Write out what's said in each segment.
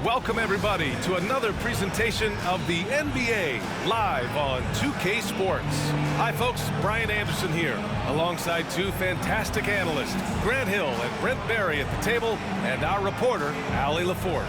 Welcome, everybody, to another presentation of the NBA live on 2K Sports. Hi, folks. Brian Anderson here, alongside two fantastic analysts, Grant Hill and Brent Barry at the table, and our reporter, Allie LaForce.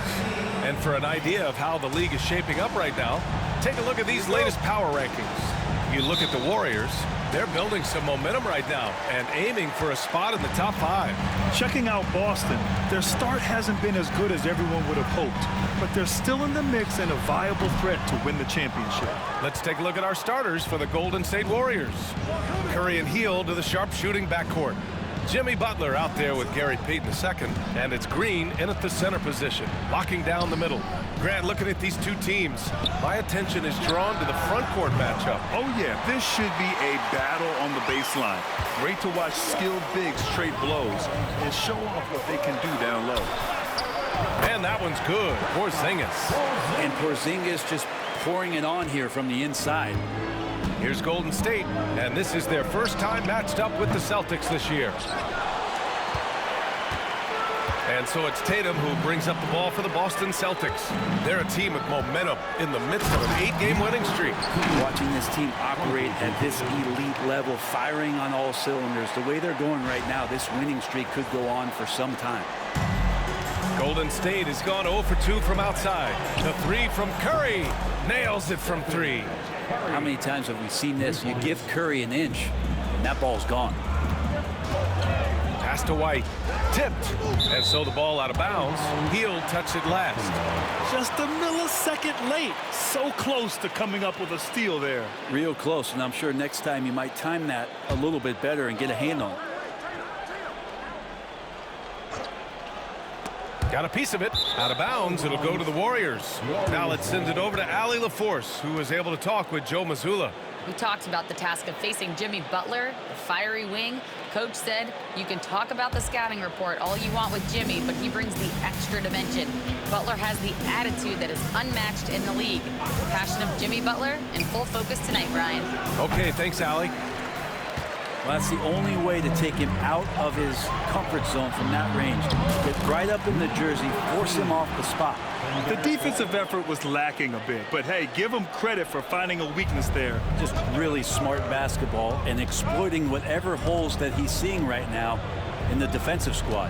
And for an idea of how the league is shaping up right now, take a look at these latest power rankings. You look at the Warriors, they're building some momentum right now and aiming for a spot in the top 5. Checking out Boston, their start hasn't been as good as everyone would have hoped, but they're still in the mix and a viable threat to win the championship. Let's take a look at our starters for the Golden State Warriors. Curry and Hield to the sharpshooting backcourt. Jimmy Butler out there with Gary Payton II, and it's Green in at the center position, locking down the middle. Grant, looking at these two teams, my attention is drawn to the front court matchup. Oh yeah, this should be a battle on the baseline. Great to watch skilled bigs trade blows and show off what they can do down low. Man, that one's good. Porzingis. And Porzingis just pouring it on here from the inside. Here's Golden State, and this is their first time matched up with the Celtics this year. And so it's Tatum who brings up the ball for the Boston Celtics. They're a team with momentum in the midst of an 8-game winning streak. Watching this team operate at this elite level, firing on all cylinders, the way they're going right now, this winning streak could go on for some time. Golden State has gone 0 for 2 from outside. The 3 from Curry. Nails it from 3. How many times have we seen this? You give Curry an inch, and that ball's gone. Pass to White. Tipped. And so the ball out of bounds. Hield touched it last. Just a millisecond late. So close to coming up with a steal there. Real close, and I'm sure next time you might time that a little bit better and get a hand on it. Got a piece of it. Out of bounds. It'll go to the Warriors. Now let's send it over to Allie LaForce, who was able to talk with Joe Mazzulla. We talked about the task of facing Jimmy Butler, the fiery wing. Coach said, you can talk about the scouting report all you want with Jimmy, but he brings the extra dimension. Butler has the attitude that is unmatched in the league. Passion of Jimmy Butler in full focus tonight, Brian. Okay, thanks, Allie. Well, that's the only way to take him out of his comfort zone from that range. Get right up in the jersey, force him off the spot. The defensive effort was lacking a bit, but hey, give him credit for finding a weakness there. Just really smart basketball and exploiting whatever holes that he's seeing right now in the defensive squad.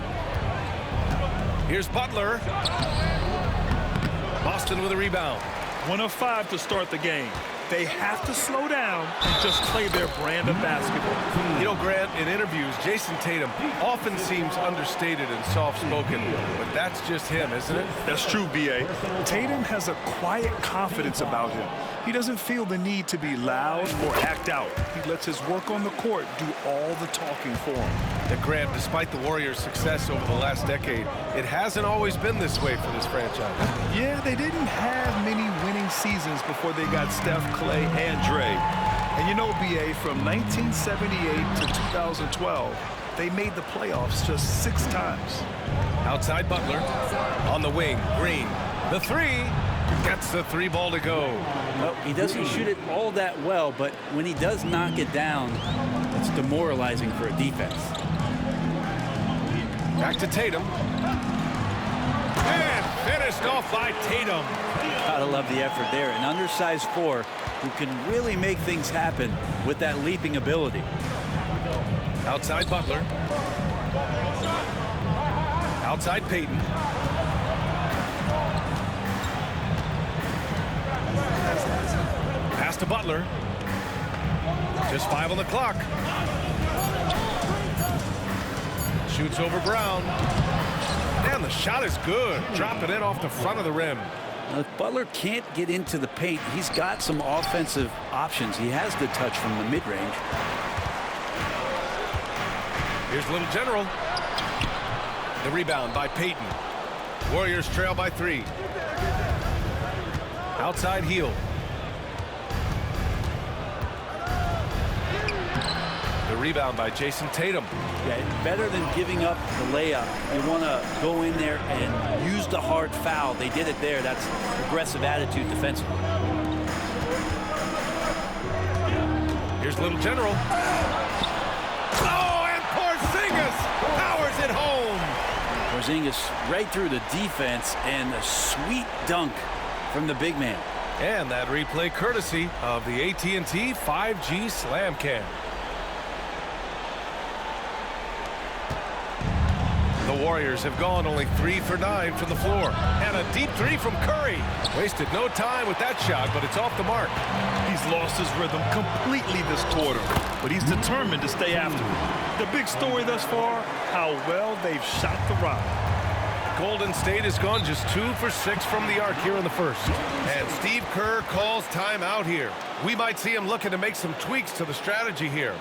Here's Butler. Boston with a rebound. 1 of 5 to start the game. They have to slow down and just play their brand of basketball. You know, Grant, in interviews, Jason Tatum often seems understated and soft-spoken, but that's just him, isn't it? That's true, B.A. Tatum has a quiet confidence about him. He doesn't feel the need to be loud or act out. He lets his work on the court do all the talking for him. And Grant, despite the Warriors' success over the last decade, it hasn't always been this way for this franchise. Yeah, they didn't have many winning seasons before they got Steph, Clay, and Dre. And you know, B.A., from 1978 to 2012, they made the playoffs just 6 times. Outside Butler, on the wing, Green. The 3, gets the 3 ball to go. Well, he doesn't shoot it all that well, but when he does knock it down, it's demoralizing for a defense. Back to Tatum. And finished off by Tatum. Gotta love the effort there. An undersized 4 who can really make things happen with that leaping ability. Outside Butler. Outside Payton. Pass to Butler. Just 5 on the clock. Shoots over Brown. And the shot is good. Dropping it off the front of the rim. Now, if Butler can't get into the paint, he's got some offensive options. He has the touch from the mid-range. Here's Little General. The rebound by Payton. Warriors trail by 3. Outside Hield. The rebound by Jason Tatum. Yeah, better than giving up the layup. You want to go in there and use the hard foul. They did it there. That's aggressive attitude defensively. Here's Little General. Oh, and Porzingis powers it home. Porzingis right through the defense, and a sweet dunk from the big man. And that replay courtesy of the AT&T 5G Slam Cam. The Warriors have gone only 3 for 9 from the floor. And a deep three from Curry. Wasted no time with that shot, but it's off the mark. He's lost his rhythm completely this quarter, but he's determined to stay after it. The big story thus far, how well they've shot the rock. Golden State has gone just 2 for 6 from the arc here in the first. And Steve Kerr calls timeout here. We might see him looking to make some tweaks to the strategy here.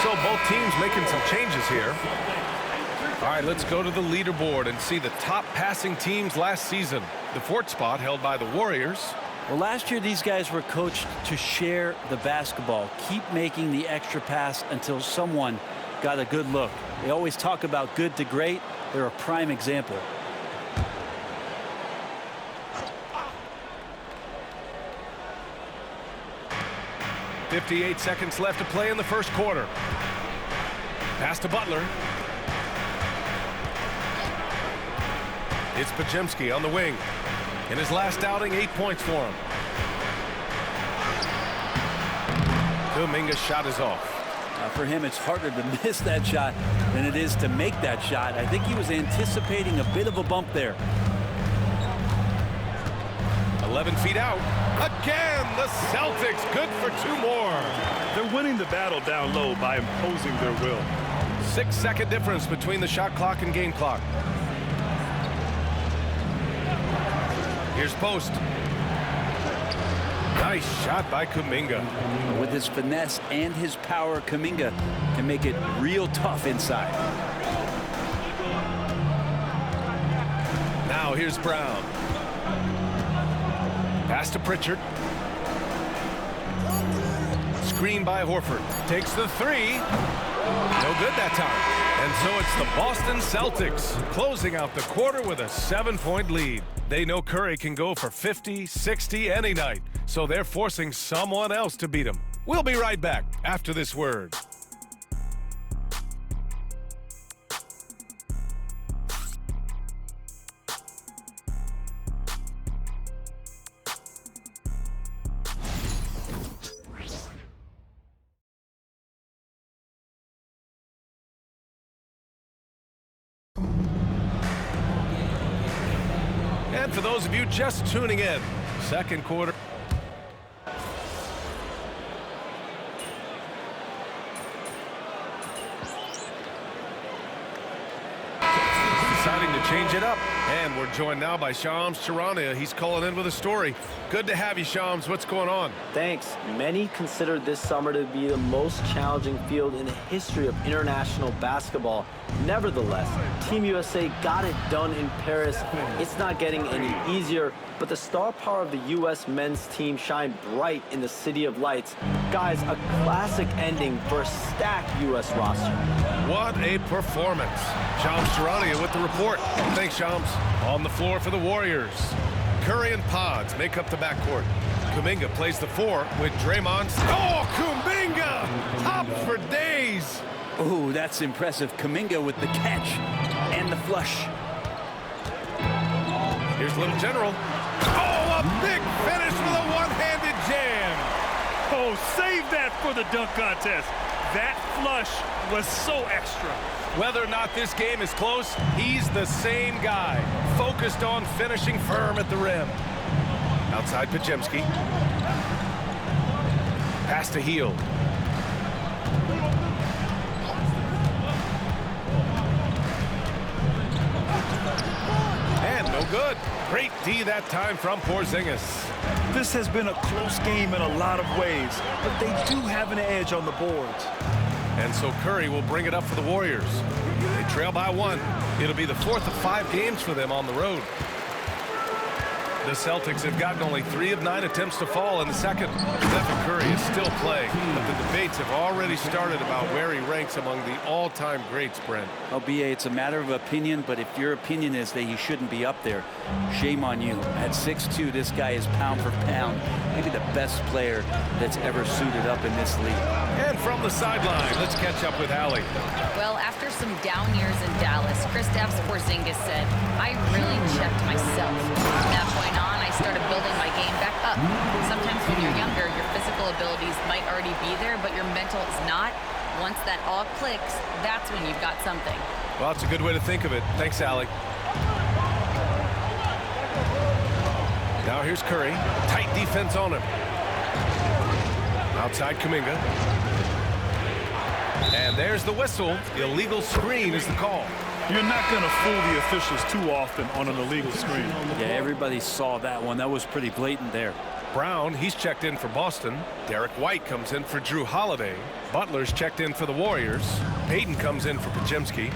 So both teams making some changes here. All right, let's go to the leaderboard and see the top passing teams last season. The 4th spot held by the Warriors. Well, last year these guys were coached to share the basketball, keep making the extra pass until someone got a good look. They always talk about good to great. They're a prime example. .58 seconds left to play in the first quarter. Pass to Butler. It's Podziemski on the wing. In his last outing, 8 points for him. Kuminga's shot is off. For him, it's harder to miss that shot than it is to make that shot. I think he was anticipating a bit of a bump there. 11 feet out. Again, the Celtics good for 2 more. They're winning the battle down low by imposing their will. 6-second difference between the shot clock and game clock. Here's Post. Nice shot by Kuminga. With his finesse and his power, Kuminga can make it real tough inside. Now here's Brown. Pass to Pritchard. Screen by Horford. Takes the 3. No good that time. And so it's the Boston Celtics closing out the quarter with a 7-point lead. They know Curry can go for 50, 60 any night, so they're forcing someone else to beat him. We'll be right back after this word. And for those of you just tuning in, second quarter. Deciding to change it up. And we're joined now by Shams Charania. He's calling in with a story. Good to have you, Shams. What's going on? Thanks. Many consider this summer to be the most challenging field in the history of international basketball. Nevertheless, Team USA got it done in Paris. It's not getting any easier, but the star power of the U.S. men's team shined bright in the City of Lights. Guys, a classic ending for a stacked U.S. roster. What a performance. Shams Charania with the report. Thanks, Shams. On the floor for the Warriors. Curry and Pods make up the backcourt. Kuminga plays the 4 with Draymond. Oh, Kuminga! Hops for days! Oh, that's impressive. Kuminga with the catch and the flush. Here's Little General. Oh, a big finish with a one-handed jam! Oh, save that for the dunk contest. That flush was so extra. Whether or not this game is close, he's the same guy, focused on finishing firm at the rim. Outside Pajemski. Pass to Heel. And no good. Great D that time from Porzingis. This has been a close game in a lot of ways, but they do have an edge on the boards. And so Curry will bring it up for the Warriors. They trail by 1. It'll be the 4th of 5 games for them on the road. The Celtics have gotten only 3 of 9 attempts to fall in the second. Stephen Curry is still playing, but the debates have already started about where he ranks among the all-time greats, Brent. Oh, BA, it's a matter of opinion, but if your opinion is that he shouldn't be up there, shame on you. At 6'2", this guy is pound for pound, maybe the best player that's ever suited up in this league. And from the sideline, let's catch up with Allie. Well, after some down years in Dallas, Kristaps Porzingis said, I really checked myself. From that point on, I started building my game back up. Sometimes when you're younger, your physical abilities might already be there, but your mental is not. Once that all clicks, that's when you've got something. Well, it's a good way to think of it. Thanks, Allie. Now here's Curry. Tight defense on him. Outside Kuminga. And there's the whistle. Illegal screen is the call. You're not going to fool the officials too often on an illegal screen. Yeah, everybody saw that one. That was pretty blatant there. Brown, he's checked in for Boston. Derek White comes in for Drew Holiday. Butler's checked in for the Warriors. Payton comes in for Pajemski.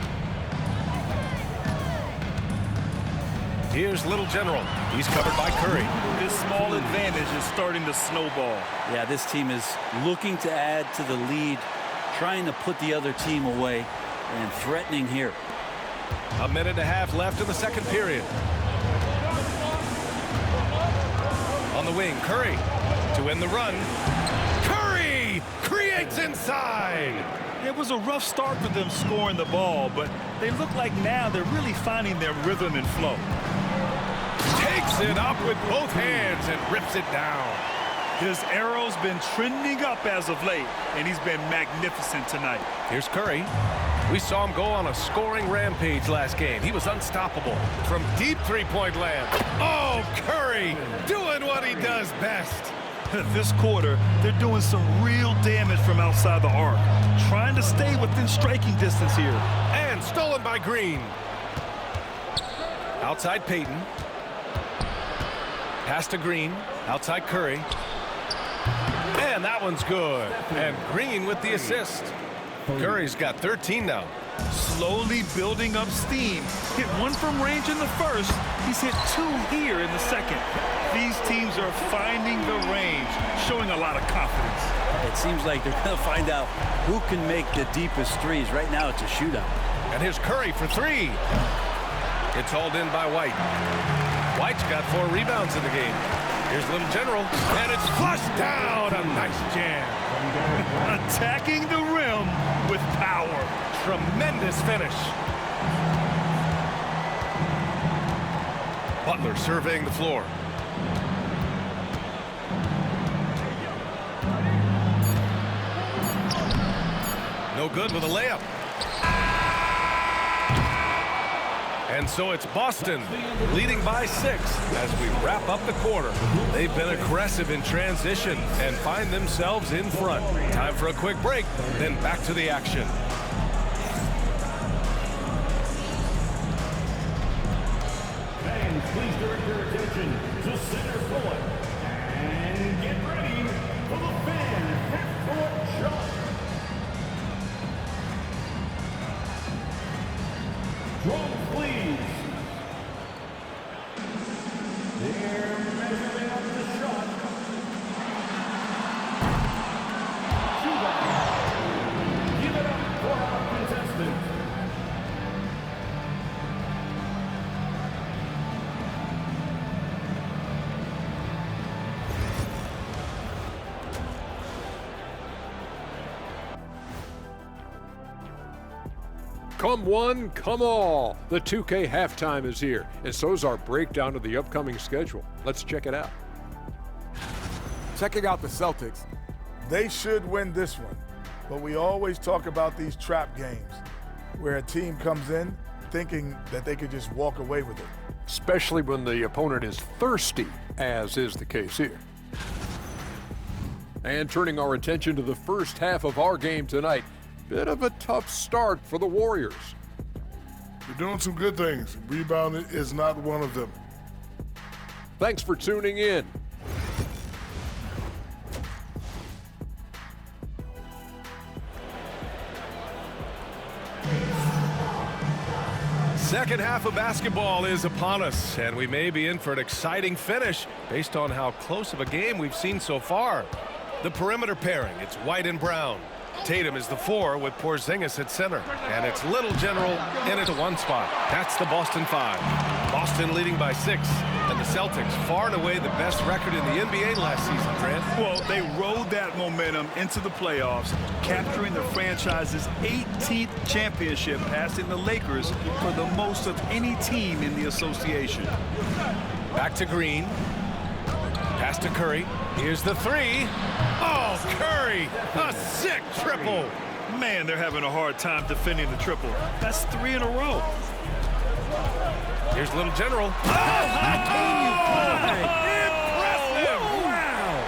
Here's Little General. He's covered by Curry. This small advantage is starting to snowball. Yeah, this team is looking to add to the lead, trying to put the other team away, and threatening here. A minute and a half left in the second period. On the wing, Curry to win the run. Curry creates inside. It was a rough start for them scoring the ball, but they look like now they're really finding their rhythm and flow. Takes it up with both hands and rips it down. His arrow's been trending up as of late, and he's been magnificent tonight. Here's Curry. We saw him go on a scoring rampage last game. He was unstoppable from deep three-point land. Oh, Curry doing what he does best. This quarter, they're doing some real damage from outside the arc, trying to stay within striking distance here. And stolen by Green. Outside Payton. Pass to Green. Outside Curry. And that one's good. And Green with the assist. Curry's got 13 now. Slowly building up steam. Hit one from range in the first. He's hit 2 here in the second. These teams are finding the range, showing a lot of confidence. It seems like they're going to find out who can make the deepest threes. Right now, it's a shootout. And here's Curry for 3. It's hauled in by White. White's got 4 rebounds in the game. Here's Little General, and it's flushed down. A nice jam. Attacking the rim with power. Tremendous finish. Butler surveying the floor. No good with a layup. And so it's Boston leading by 6 as we wrap up the quarter. They've been aggressive in transition and find themselves in front. Time for a quick break, then back to the action. Fans, please direct your attention to center court and get ready for the fan half-court jump. Drums, please. They're measuring up the shot. Shootout. Give it up for our contestants. Come one, come all. The 2K halftime is here, and so is our breakdown of the upcoming schedule. Let's check it out. Checking out the Celtics, they should win this one. But we always talk about these trap games where a team comes in thinking that they could just walk away with it. Especially when the opponent is thirsty, as is the case here. And turning our attention to the first half of our game tonight, bit of a tough start for the Warriors. You're doing some good things. Rebounding is not one of them. Thanks for tuning in. Second half of basketball is upon us, and we may be in for an exciting finish based on how close of a game we've seen so far. The perimeter pairing, it's White and Brown. Tatum is the 4 with Porzingis at center. And it's Little General in at the 1 spot. That's the Boston 5. Boston leading by 6. And the Celtics far and away the best record in the NBA last season, Grant. Well, they rode that momentum into the playoffs, capturing the franchise's 18th championship, passing the Lakers for the most of any team in the association. Back to Green. Pass to Curry. Here's the 3. Oh, Curry! A sick triple! Man, they're having a hard time defending the triple. That's 3 in a row. Here's Little General. Oh, impressive! Wow!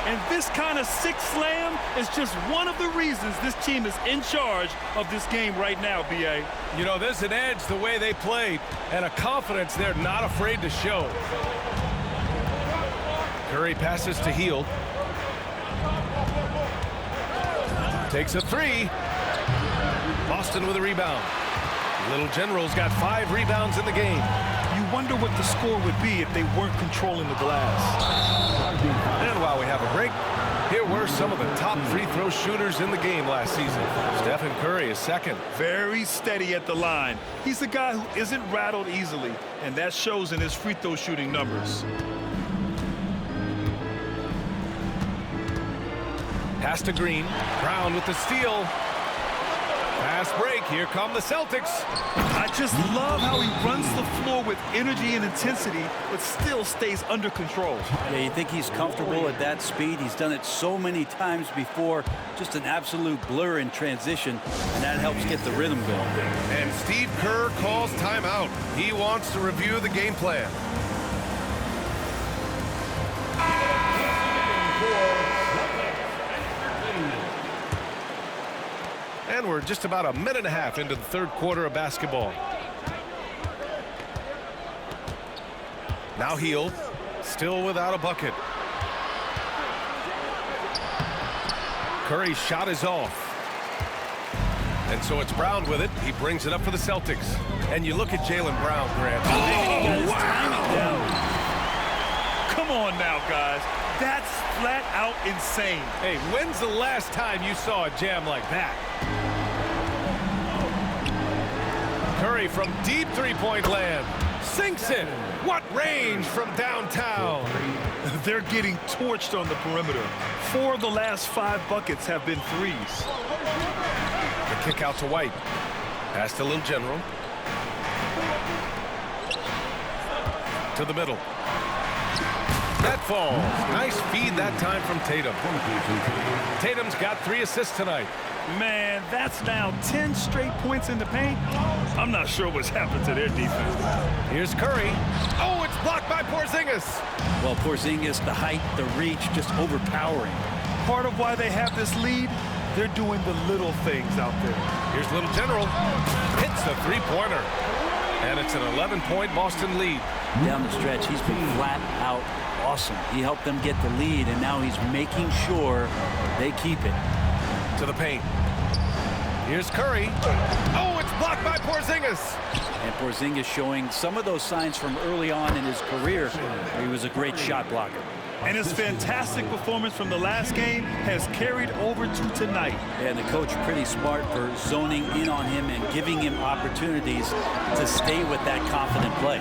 And this kind of sick slam is just one of the reasons this team is in charge of this game right now, B.A. You know, there's an edge the way they played and a confidence they're not afraid to show. Curry passes to Hield. Takes a 3. Boston with a rebound. Little General's got 5 rebounds in the game. You wonder what the score would be if they weren't controlling the glass. And while we have a break, here were some of the top free throw shooters in the game last season. Stephen Curry is second. Very steady at the line. He's a guy who isn't rattled easily, and that shows in his free throw shooting numbers. Pass to Green. Brown with the steal. Fast break. Here come the Celtics. I just love how he runs the floor with energy and intensity, but still stays under control. Yeah, you think he's comfortable at that speed? He's done it so many times before. Just an absolute blur in transition, and that helps get the rhythm going. And Steve Kerr calls timeout. He wants to review the game plan. And we're just about a minute and a half into the third quarter of basketball. Now Hield, still without a bucket. Curry's shot is off. And so it's Brown with it. He brings it up for the Celtics. And you look at Jaylen Brown, Grant. Oh, wow! Come on now, guys. That's flat out insane. Hey, when's the last time you saw a jam like that? Curry from deep three-point land. Sinks it. What range from downtown. They're getting torched on the perimeter. 4 of the last 5 buckets have been threes. The kick out to White. Pass to Little General. To the middle. That falls. Nice feed that time from Tatum. Tatum's got 3 assists tonight. Man, that's now 10 straight points in the paint. I'm not sure what's happened to their defense. Here's Curry. Oh, it's blocked by Porzingis. Well, Porzingis, the height, the reach, just overpowering. Part of why they have this lead, they're doing the little things out there. Here's Little General. Hits the three-pointer. And it's an 11-point Boston lead. Down the stretch, he's been flat out awesome. He helped them get the lead, and now he's making sure they keep it. To the paint. Here's Curry. Oh, it's blocked by Porzingis. And Porzingis showing some of those signs from early on in his career where he was a great shot blocker. And his fantastic performance from the last game has carried over to tonight. And the coach pretty smart for zoning in on him and giving him opportunities to stay with that confident play.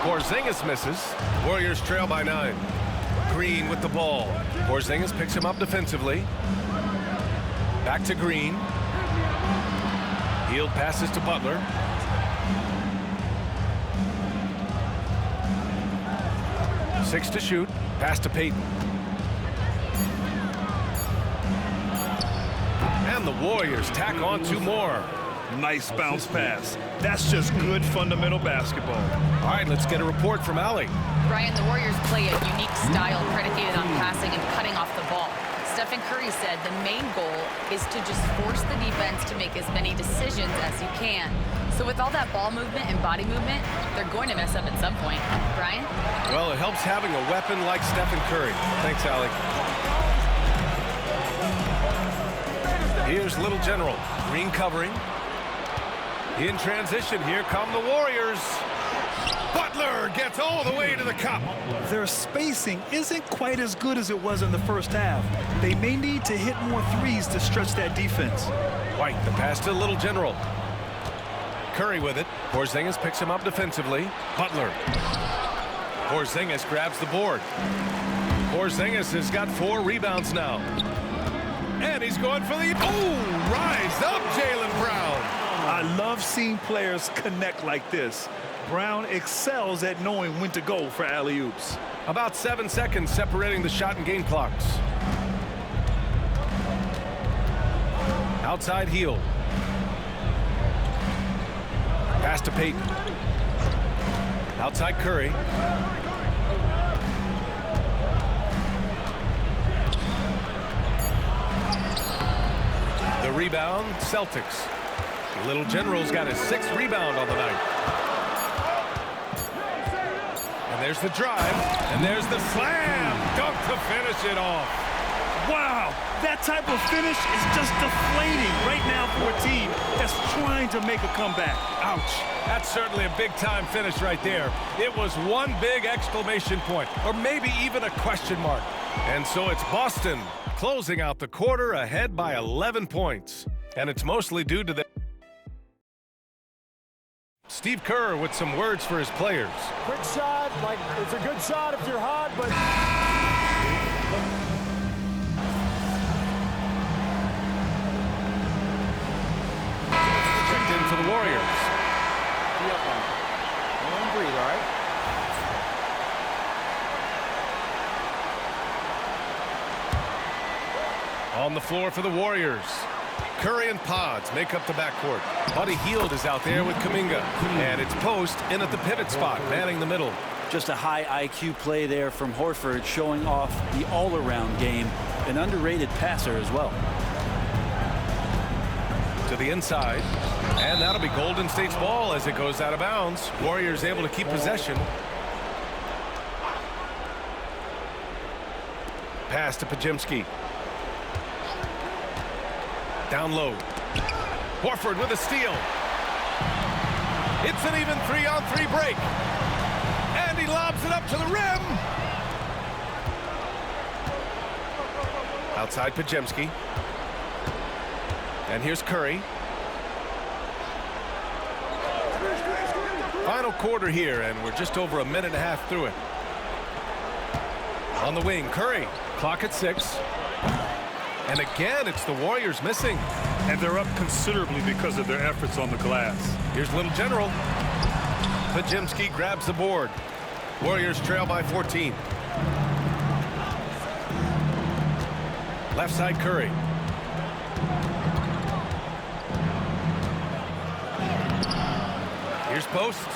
Porzingis misses. Warriors trail by 9. Green with the ball. Porzingis picks him up defensively. Back to Green. Hield passes to Butler. Six to shoot. Pass to Payton. And the Warriors tack on 2 more. Nice bounce pass. That's just good fundamental basketball. All right, let's get a report from Allie. Brian, the Warriors play a unique style predicated on passing and cutting off the ball. Stephen Curry said the main goal is to just force the defense to make as many decisions as you can. So with all that ball movement and body movement, they're going to mess up at some point. Brian? Well, it helps having a weapon like Stephen Curry. Thanks, Allie. Here's Little General. Green covering. In transition, here come the Warriors. Butler gets all the way to the cup. Their spacing isn't quite as good as it was in the first half. They may need to hit more threes to stretch that defense. White, the pass to Little General. Curry with it. Porzingis picks him up defensively. Butler. Porzingis grabs the board. Porzingis has got 4 rebounds now. And he's going for the... Oh, rise up, Jaylen Brown. I love seeing players connect like this. Brown excels at knowing when to go for alley-oops. About 7 seconds separating the shot and game clocks. Outside Hield. Pass to Payton. Outside Curry. The rebound, Celtics. Little General's got his 6th rebound on the night. And there's the drive, and there's the slam dunk to finish it off. Wow, that type of finish is just deflating right now for a team that's trying to make a comeback. Ouch. That's certainly a big-time finish right there. It was one big exclamation point, or maybe even a question mark. And so it's Boston closing out the quarter ahead by 11 points. And it's mostly due to the... Steve Kerr with some words for his players. Quick shot, like it's a good shot if you're hot, but... Checked in for the Warriors. Be up on it. And breathe, all right? On the floor for the Warriors. Curry and Pods make up the backcourt. Buddy Hield is out there with Kuminga. And it's Post in at the pivot spot, manning the middle. Just a high IQ play there from Horford, showing off the all-around game. An underrated passer as well. To the inside. And that'll be Golden State's ball as it goes out of bounds. Warriors able to keep possession. Pass to Pajemski. Down low. Horford with a steal. It's an even 3-on-3 break. And he lobs it up to the rim. Outside Pajemski. And here's Curry. Final quarter here, and we're just over a minute and a half through it. On the wing, Curry. Clock at 6. And again, it's the Warriors missing. And they're up considerably because of their efforts on the glass. Here's Little General. Pajemski grabs the board. Warriors trail by 14. Left side, Curry. Here's Post.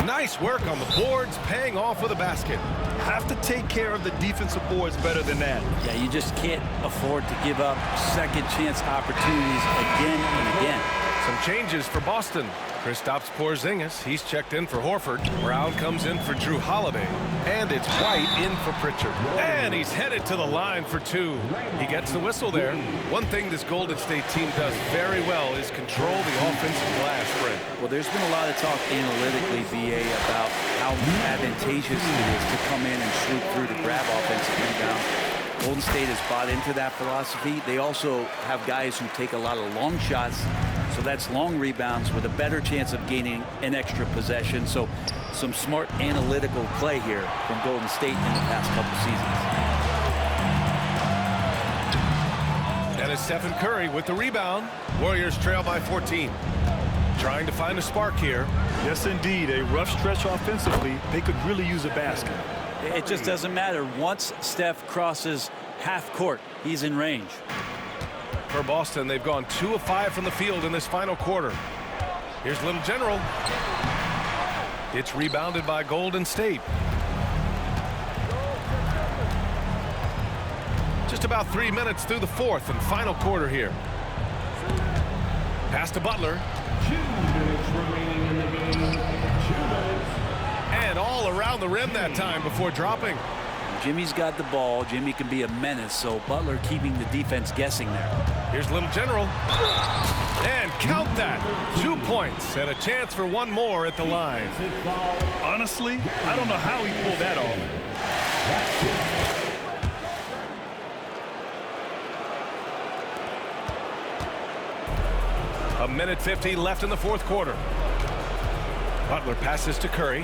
Nice work on the boards, paying off with a basket. Have to take care of the defensive boards better than that. Yeah, you just can't afford to give up second chance opportunities again and again. Some changes for Boston. Kristaps Porzingis, he's checked in for Horford. Brown comes in for Drew Holiday. And it's White in for Pritchard. And he's headed to the line for 2. He gets the whistle there. One thing this Golden State team does very well is control the offensive glass spread. Well, there's been a lot of talk analytically, BA, about how advantageous it is to come in and swoop through to grab offensive rebound. Golden State has bought into that philosophy. They also have guys who take a lot of long shots. So that's long rebounds with a better chance of gaining an extra possession. So some smart analytical play here from Golden State in the past couple seasons. And as Stephen Curry with the rebound. Warriors trail by 14. Trying to find a spark here. Yes, indeed. A rough stretch offensively. They could really use a basket. It just doesn't matter. Once Steph crosses half court, he's in range. For Boston, they've gone 2 of 5 from the field in this final quarter. Here's Little General. It's rebounded by Golden State. Just about 3 minutes through the fourth and final quarter here. Pass to Butler. 2 minutes remaining in the game. 2 minutes. And all around the rim that time before dropping. Jimmy's got the ball. Jimmy can be a menace, so Butler keeping the defense guessing there. Here's Little General. And count that. 2 points and a chance for one more at the line. Honestly, I don't know how he pulled that off. A minute 50 left in the fourth quarter. Butler passes to Curry.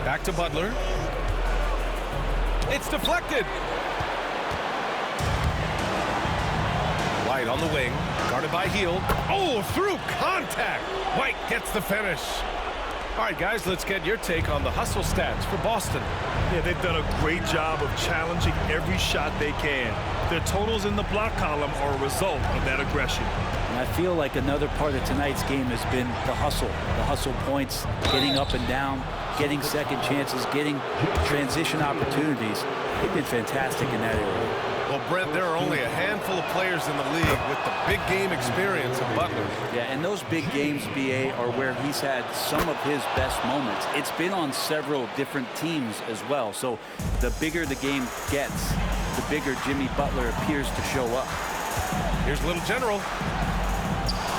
Back to Butler. It's deflected. White on the wing, guarded by Hield. Oh, through contact. White gets the finish. All right, guys, let's get your take on the hustle stats for Boston. Yeah, they've done a great job of challenging every shot they can. Their totals in the block column are a result of that aggression. And I feel like another part of tonight's game has been the hustle points, getting up and down, getting second chances, getting transition opportunities. They've been fantastic in that area. Well, Brent, there are only a handful of players in the league with the big game experience of Butler. Yeah, and those big games, BA, are where he's had some of his best moments. It's been on several different teams as well. So the bigger the game gets, the bigger Jimmy Butler appears to show up. Here's Little General.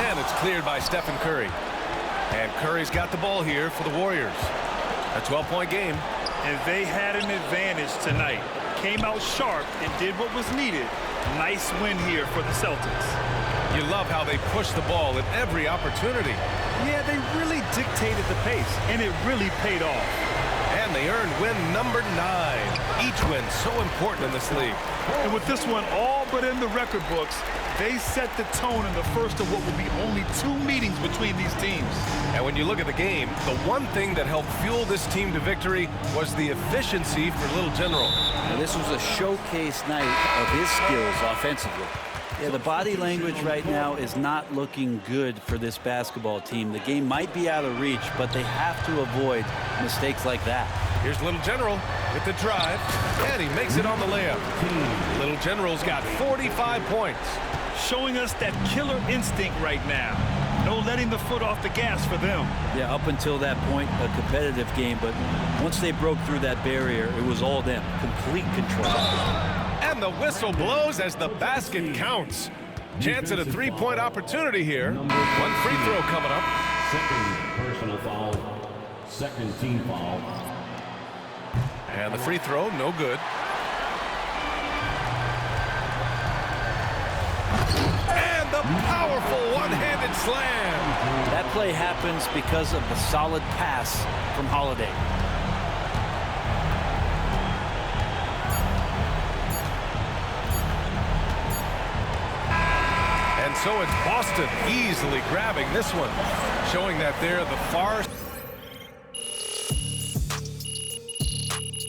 And it's cleared by Stephen Curry. And Curry's got the ball here for the Warriors. A 12-point game. And they had an advantage tonight. Came out sharp and did what was needed. Nice win here for the Celtics. You love how they push the ball at every opportunity. Yeah, they really dictated the pace, and it really paid off. And they earned win number 9. Each win so important in this league. And with this one all but in the record books, they set the tone in the first of what will be only 2 meetings between these teams. And when you look at the game, the one thing that helped fuel this team to victory was the efficiency for Little General. Now, this was a showcase night of his skills offensively. Yeah, the body language right now is not looking good for this basketball team. The game might be out of reach, but they have to avoid mistakes like that. Here's Little General with the drive, and he makes it on the layup. Little General's got 45 points. Showing us that killer instinct right now. No letting the foot off the gas for them. Yeah, up until that point, a competitive game, but once they broke through that barrier, it was all them. Complete control. And the whistle blows as the basket counts. Chance at a 3-point opportunity here. One free throw coming up. Second personal foul. Second team foul. And the free throw, no good. And the powerful one-handed slam. That play happens because of the solid pass from Holiday. And so it's Boston easily grabbing this one, showing that they're the far